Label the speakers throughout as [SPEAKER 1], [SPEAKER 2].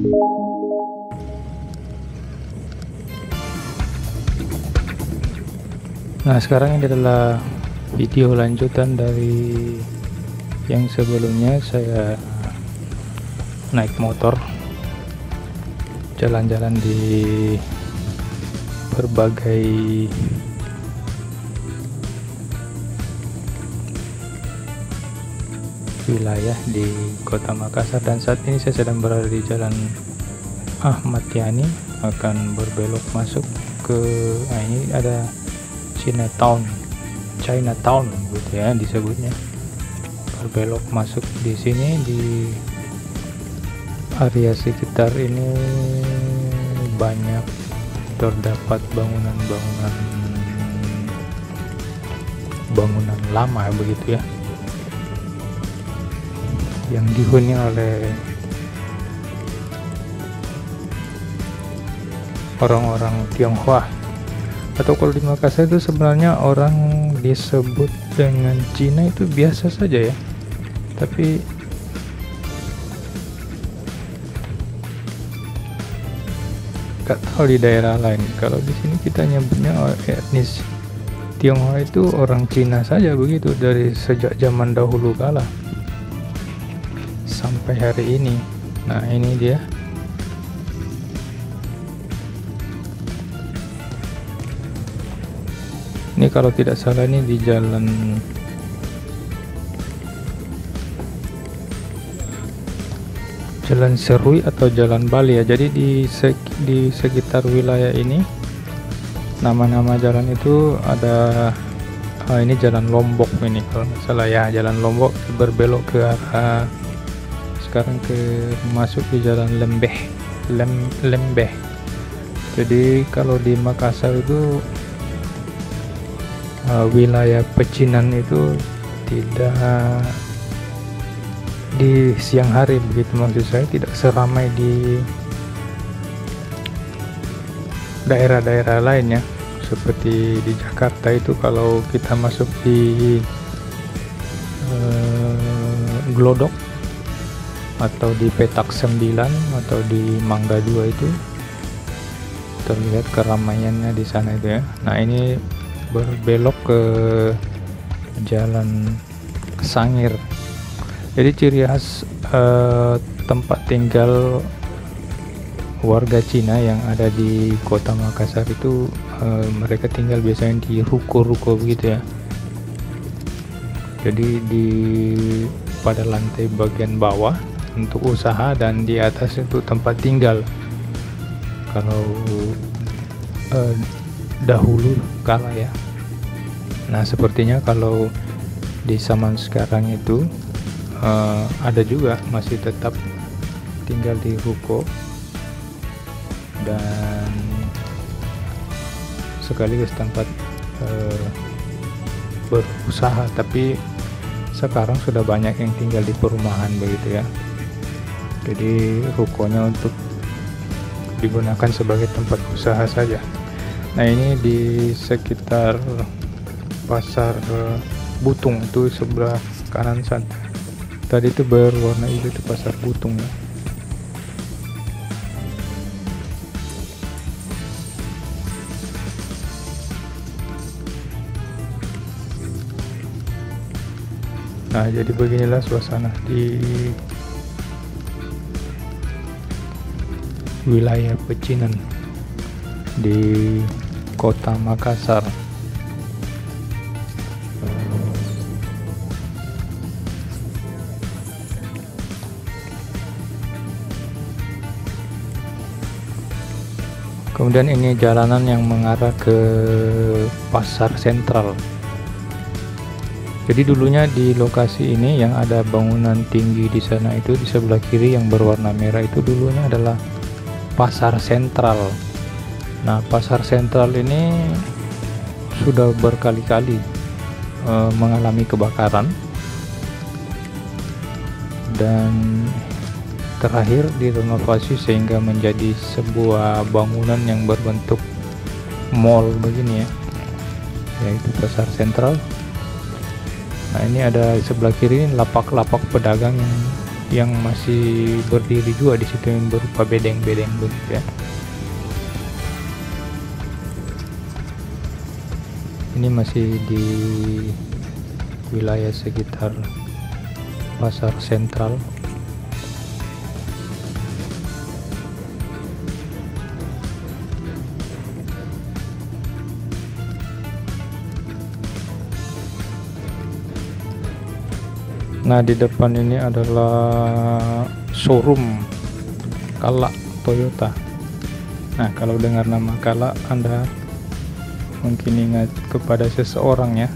[SPEAKER 1] Nah, sekarang ini adalah video lanjutan dari yang sebelumnya. Saya naik motor jalan-jalan di berbagai wilayah di Kota Makassar, dan saat ini saya sedang berada di Jalan Ahmad Yani, akan berbelok masuk ke ini ada Chinatown gitu ya disebutnya. Berbelok masuk di sini, di area sekitar ini banyak terdapat bangunan lama begitu ya, yang dihuni oleh orang-orang Tionghoa. Atau kalau di Makassar itu sebenarnya orang disebut dengan Cina itu biasa saja ya, tapi gak tahu di daerah lain. Kalau di sini kita nyebutnya etnis Tionghoa itu orang Cina saja begitu, dari sejak zaman dahulu kala sampai hari ini. Nah, ini dia. Ini kalau tidak salah ini di Jalan Serui atau Jalan Bali ya. Jadi di sekitar wilayah ini nama-nama jalan itu ada ini Jalan Lombok ini kalau nggak salah ya, Jalan Lombok berbelok ke arah sekarang masuk di Jalan Lembeh. Jadi kalau di Makassar itu wilayah pecinan itu tidak di siang hari begitu, maksud saya tidak seramai di daerah-daerah lainnya seperti di Jakarta. Itu kalau kita masuk di Glodok atau di Petak 9 atau di Mangga 2 itu terlihat keramaiannya di sana itu ya. Nah, ini berbelok ke Jalan Sangir. Jadi ciri khas tempat tinggal warga Cina yang ada di Kota Makassar itu mereka tinggal biasanya di ruko-ruko begitu ya. Jadi pada lantai bagian bawah untuk usaha dan di atas itu tempat tinggal. Kalau dahulu kala ya. Nah, sepertinya kalau di zaman sekarang itu ada juga masih tetap tinggal di ruko dan sekaligus tempat berusaha, tapi sekarang sudah banyak yang tinggal di perumahan begitu ya. Jadi rukonya untuk digunakan sebagai tempat usaha saja. Nah, ini di sekitar Pasar Butung itu sebelah kanan sana. Tadi itu berwarna hijau itu Pasar Butung ya. Nah, jadi beginilah suasana di wilayah pecinan di Kota Makassar. Kemudian ini jalanan yang mengarah ke Pasar Sentral. Jadi dulunya di lokasi ini yang ada bangunan tinggi di sana itu, di sebelah kiri yang berwarna merah itu dulunya adalah Pasar Sentral. Nah, Pasar Sentral ini sudah berkali-kali mengalami kebakaran dan terakhir direnovasi sehingga menjadi sebuah bangunan yang berbentuk mall begini ya, yaitu Pasar Sentral. Nah, ini ada sebelah kiri lapak-lapak pedagang yang masih berdiri juga di situ yang berupa bedeng-bedeng begitu ya. Ini masih di wilayah sekitar Pasar Sentral. Nah, di depan ini adalah showroom Kala Toyota. Nah, kalau dengar nama Kala, Anda mungkin ingat kepada seseorang ya,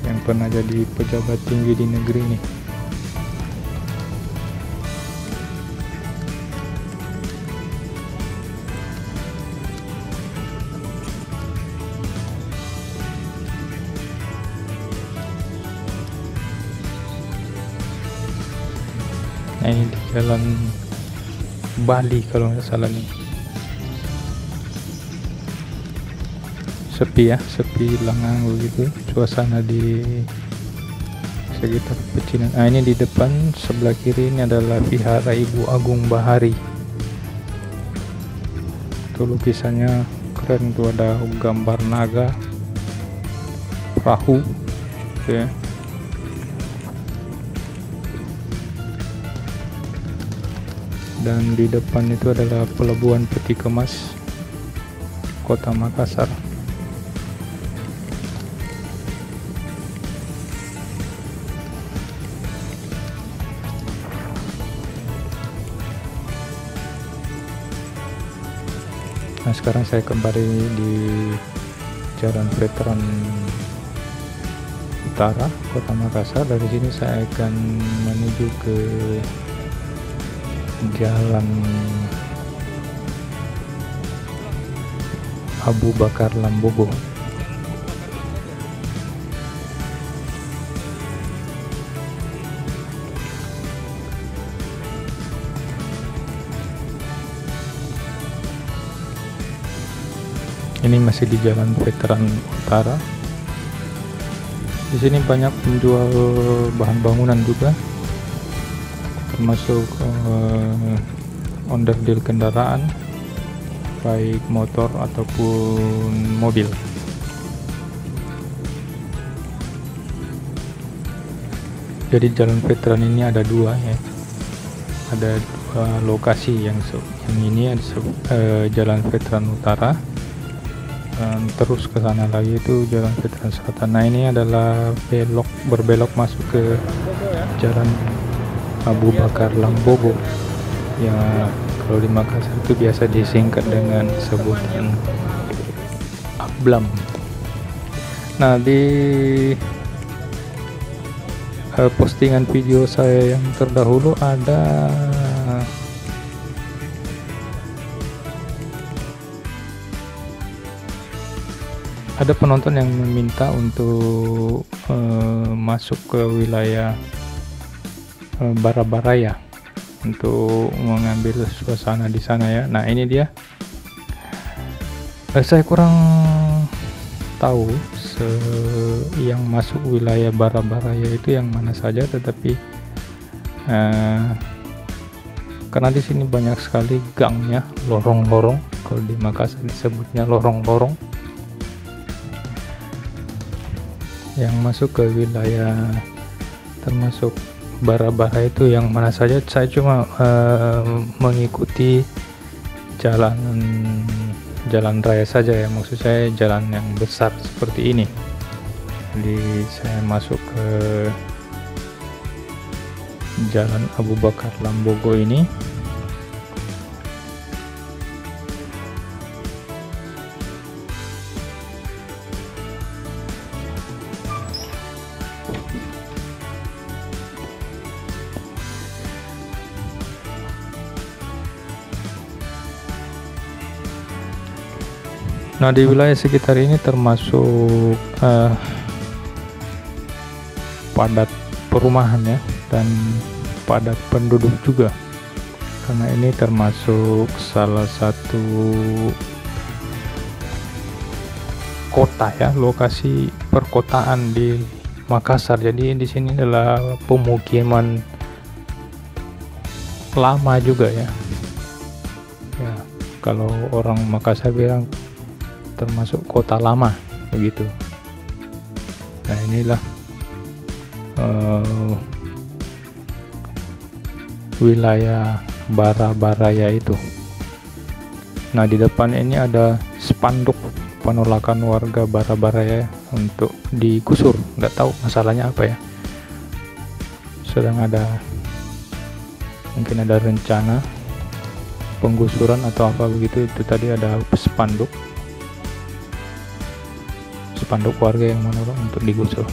[SPEAKER 1] yang pernah jadi pejabat tinggi di negeri ini. Nah, ini di Jalan Bali kalau nggak salah nih. Sepi ya, sepi lengang begitu suasana di sekitar pecinan. Nah, ini di depan sebelah kiri ini adalah Vihara Ibu Agung Bahari. Itu lukisannya keren tuh, ada gambar naga, perahu gitu ya. Dan di depan itu adalah Pelabuhan Peti Kemas Kota Makassar. Nah, sekarang saya kembali di Jalan Veteran Utara Kota Makassar. Dari sini saya akan menuju ke Jalan Abu Bakar Lambogo. Ini masih di Jalan Veteran Utara. Di sini banyak penjual bahan bangunan juga, termasuk onderdil kendaraan, baik motor ataupun mobil. Jadi Jalan Veteran ini ada dua ya, ada dua lokasi. Yang ini ada Jalan Veteran Utara, dan terus ke sana lagi itu Jalan Veteran Selatan. Nah, ini adalah berbelok masuk ke Jalan Abu Bakar Lambogo, ya kalau di Makassar itu biasa disingkat dengan sebutan Ablam. Nah, di postingan video saya yang terdahulu ada penonton yang meminta untuk masuk ke wilayah Barabaraya untuk mengambil suasana di sana ya. Nah, ini dia. Saya kurang tahu yang masuk wilayah Barabaraya itu yang mana saja, tetapi karena di sini banyak sekali gangnya, lorong-lorong. Kalau di Makassar disebutnya lorong-lorong. Yang masuk ke wilayah termasuk Barabaraya itu yang mana saja, saya cuma mengikuti jalan raya saja ya, maksud saya jalan yang besar seperti ini. Jadi saya masuk ke Jalan Abu Bakar Lambogo ini. Nah, di wilayah sekitar ini termasuk padat perumahan ya, dan padat penduduk juga, karena ini termasuk salah satu kota ya, lokasi perkotaan di Makassar. Jadi di sini adalah pemukiman lama juga ya. Ya, kalau orang Makassar bilang termasuk kota lama begitu. Nah, inilah wilayah Bara-Baraya itu. Nah, di depan ini ada spanduk penolakan warga Bara-Baraya untuk digusur. Nggak tahu masalahnya apa ya. Sedang mungkin ada rencana penggusuran atau apa begitu. Itu tadi ada spanduk warga yang menolak untuk digusur.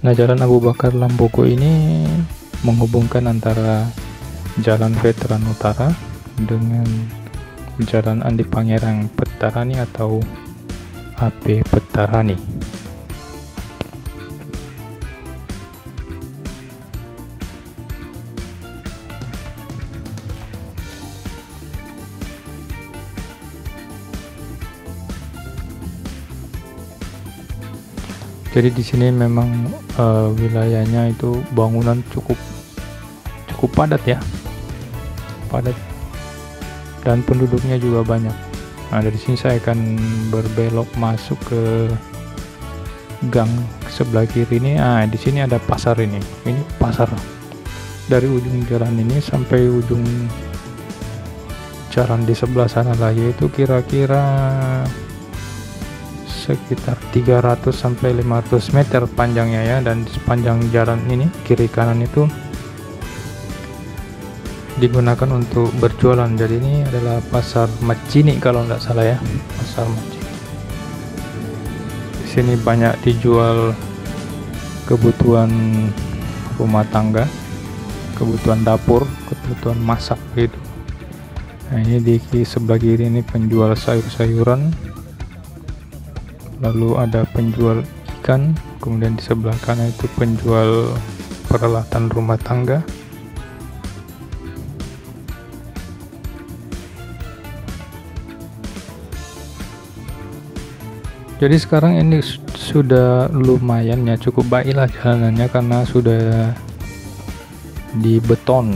[SPEAKER 1] Nah, Jalan Abu Bakar Lambogo ini menghubungkan antara Jalan Veteran Utara dengan Jalan Andi Pangerang Petarani atau AP Petarani. Jadi di sini memang wilayahnya itu bangunan cukup padat ya, padat, dan penduduknya juga banyak. Nah, dari sini saya akan berbelok masuk ke gang sebelah kiri ini. Nah, di sini ada pasar ini pasar. Dari ujung jalan ini sampai ujung jalan di sebelah sana lagi itu kira-kira sekitar 300 sampai 500 meter panjangnya ya, dan sepanjang jalan ini kiri kanan itu digunakan untuk berjualan. Jadi ini adalah pasar Macini kalau nggak salah ya, pasar Macini. Di sini banyak dijual kebutuhan rumah tangga, kebutuhan dapur, kebutuhan masak gitu. Nah, ini di sebelah kiri ini penjual sayur-sayuran. Lalu ada penjual ikan, kemudian di sebelah kanan itu penjual peralatan rumah tangga. Jadi sekarang ini sudah lumayan ya, cukup baiklah jalanannya karena sudah dibeton.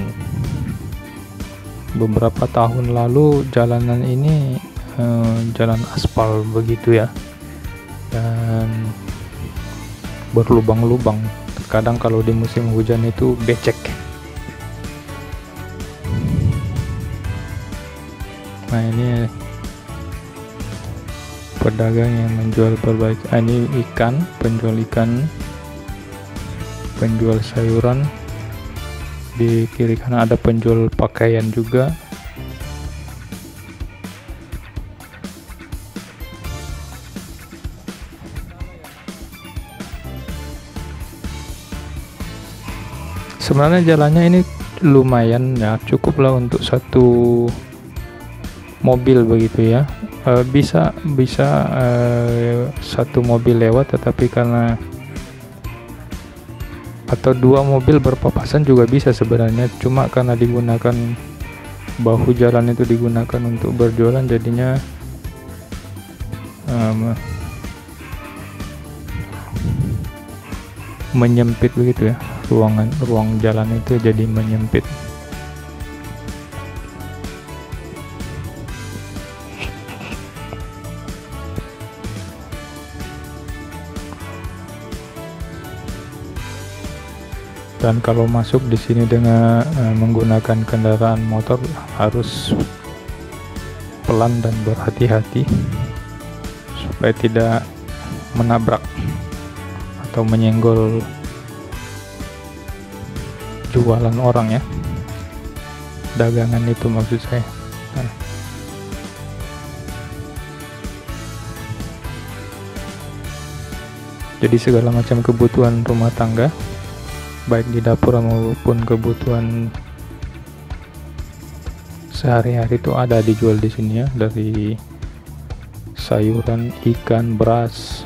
[SPEAKER 1] Beberapa tahun lalu jalanan ini jalan aspal begitu ya, dan berlubang-lubang. Terkadang kalau di musim hujan itu becek. Nah, ini pedagang yang menjual berbagai ini ikan, penjual ikan, penjual sayuran. Di kiri kanan ada penjual pakaian juga. Sebenarnya jalannya ini lumayan ya, cukuplah untuk satu mobil begitu ya. Bisa satu mobil lewat, tetapi karena atau dua mobil berpapasan juga bisa sebenarnya, cuma karena digunakan bahu jalan itu digunakan untuk berjualan, jadinya menyempit begitu ya, ruang jalan itu jadi menyempit. Dan kalau masuk di sini dengan menggunakan kendaraan motor harus pelan dan berhati-hati supaya tidak menabrak atau menyenggol jualan orang ya, dagangan itu maksud saya. Jadi segala macam kebutuhan rumah tangga, baik di dapur maupun kebutuhan sehari-hari itu ada dijual di sini ya, dari sayuran, ikan, beras,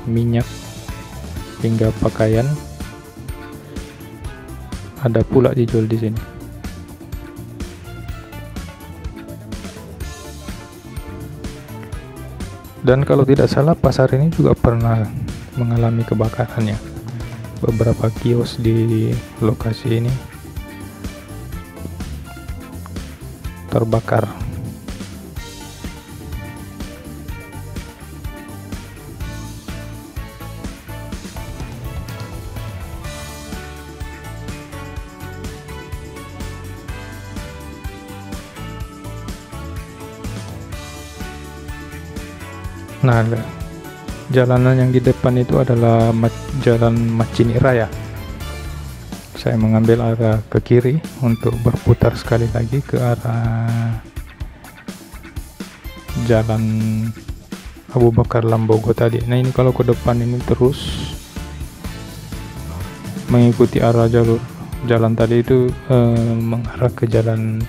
[SPEAKER 1] minyak hingga pakaian, ada pula dijual di sini. Dan kalau tidak salah pasar ini juga pernah mengalami kebakaran ya. Beberapa kios di lokasi ini terbakar. Nah, jalanan yang di depan itu adalah jalan Macini Raya. Saya mengambil arah ke kiri untuk berputar sekali lagi ke arah jalan Abu Bakar Lambogo tadi. Nah, ini kalau ke depan ini terus mengikuti arah jalur jalan tadi itu mengarah ke jalan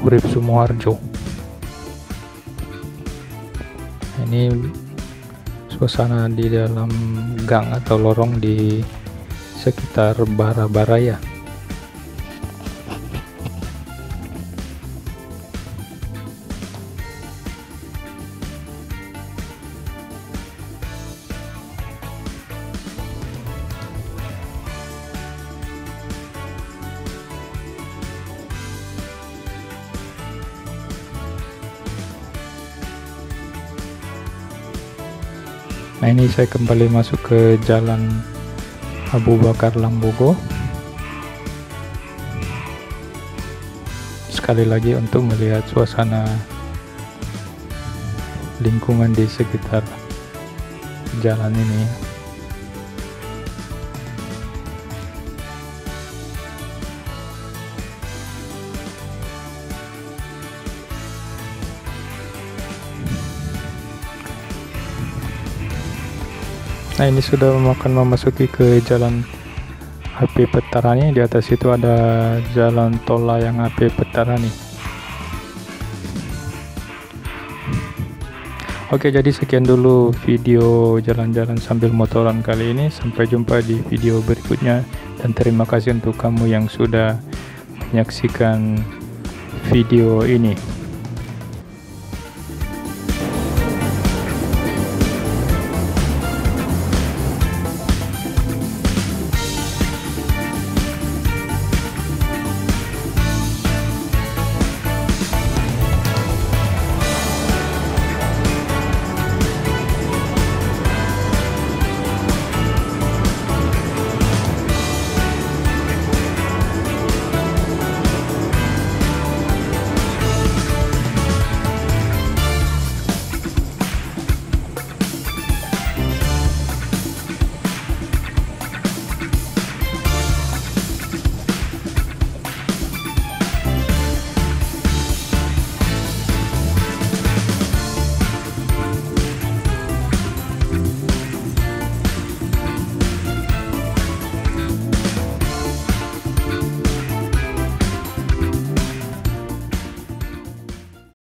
[SPEAKER 1] Urip Sumoharjo. Ini suasana di dalam gang atau lorong di sekitar Barabaraya. Nah, ini saya kembali masuk ke jalan Abu Bakar Lambogo sekali lagi untuk melihat suasana lingkungan di sekitar jalan ini. Nah, ini sudah akan memasuki ke jalan HP Petarani. Di atas itu ada jalan tol layang HP Petarani. Oke, jadi sekian dulu video jalan-jalan sambil motoran kali ini. Sampai jumpa di video berikutnya, dan terima kasih untuk kamu yang sudah menyaksikan video ini.